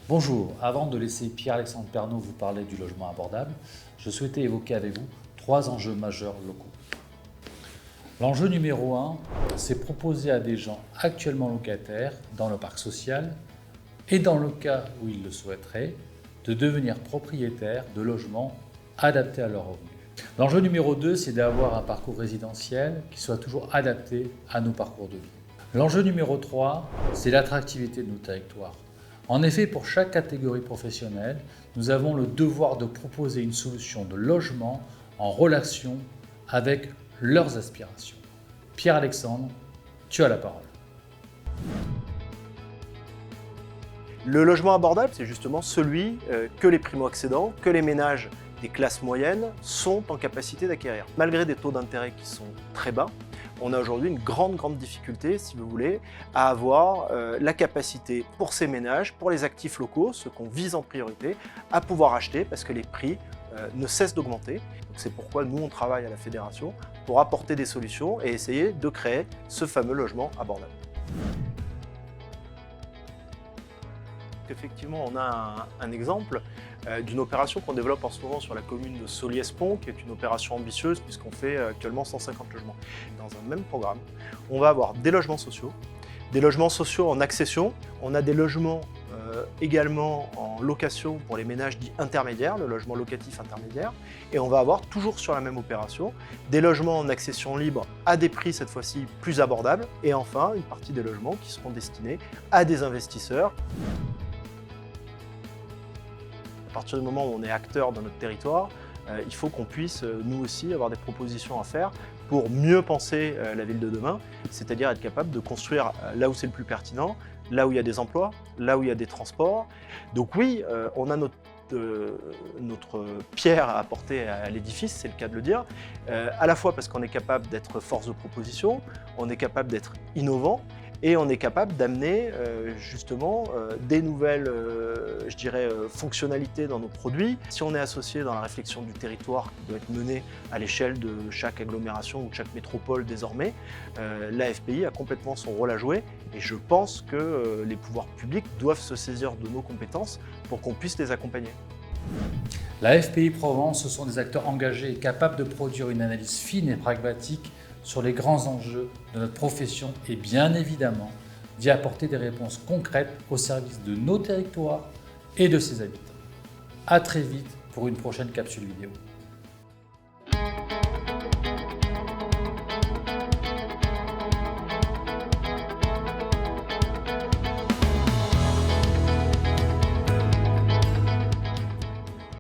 Bonjour, avant de laisser Pierre-Alexandre Pernaut vous parler du logement abordable, je souhaitais évoquer avec vous 3 enjeux majeurs locaux. L'enjeu numéro 1, c'est proposer à des gens actuellement locataires dans le parc social et dans le cas où ils le souhaiteraient, de devenir propriétaires de logements adaptés à leurs revenus. L'enjeu numéro 2, c'est d'avoir un parcours résidentiel qui soit toujours adapté à nos parcours de vie. L'enjeu numéro 3, c'est l'attractivité de nos territoires. En effet, pour chaque catégorie professionnelle, nous avons le devoir de proposer une solution de logement en relation avec leurs aspirations. Pierre-Alexandre, tu as la parole. Le logement abordable, c'est justement celui que les primo-accédants, que les ménages des classes moyennes sont en capacité d'acquérir. Malgré des taux d'intérêt qui sont très bas, on a aujourd'hui une grande difficulté, si vous voulez, à avoir la capacité pour ces ménages, pour les actifs locaux, ceux qu'on vise en priorité, à pouvoir acheter parce que les prix ne cessent d'augmenter. C'est pourquoi nous, on travaille à la Fédération pour apporter des solutions et essayer de créer ce fameux logement abordable. Effectivement, on a un exemple d'une opération qu'on développe en ce moment sur la commune de Soliès-Pont, qui est une opération ambitieuse puisqu'on fait actuellement 150 logements. Dans un même programme, on va avoir des logements sociaux en accession, on a des logements également en location pour les ménages dits intermédiaires, le logement locatif intermédiaire, et on va avoir toujours sur la même opération des logements en accession libre à des prix cette fois-ci plus abordables, et enfin une partie des logements qui seront destinés à des investisseurs. À partir du moment où on est acteur dans notre territoire, il faut qu'on puisse, nous aussi, avoir des propositions à faire pour mieux penser la ville de demain, c'est-à-dire être capable de construire là où c'est le plus pertinent, là où il y a des emplois, là où il y a des transports. Donc oui, on a notre pierre à apporter à l'édifice, c'est le cas de le dire, à la fois parce qu'on est capable d'être force de proposition, on est capable d'être innovant, et on est capable d'amener justement des nouvelles fonctionnalités dans nos produits. Si on est associé dans la réflexion du territoire qui doit être menée à l'échelle de chaque agglomération ou de chaque métropole désormais, l'AFPI a complètement son rôle à jouer et je pense que les pouvoirs publics doivent se saisir de nos compétences pour qu'on puisse les accompagner. La FPI Provence, ce sont des acteurs engagés et capables de produire une analyse fine et pragmatique sur les grands enjeux de notre profession et bien évidemment d'y apporter des réponses concrètes au service de nos territoires et de ses habitants. À très vite pour une prochaine capsule vidéo.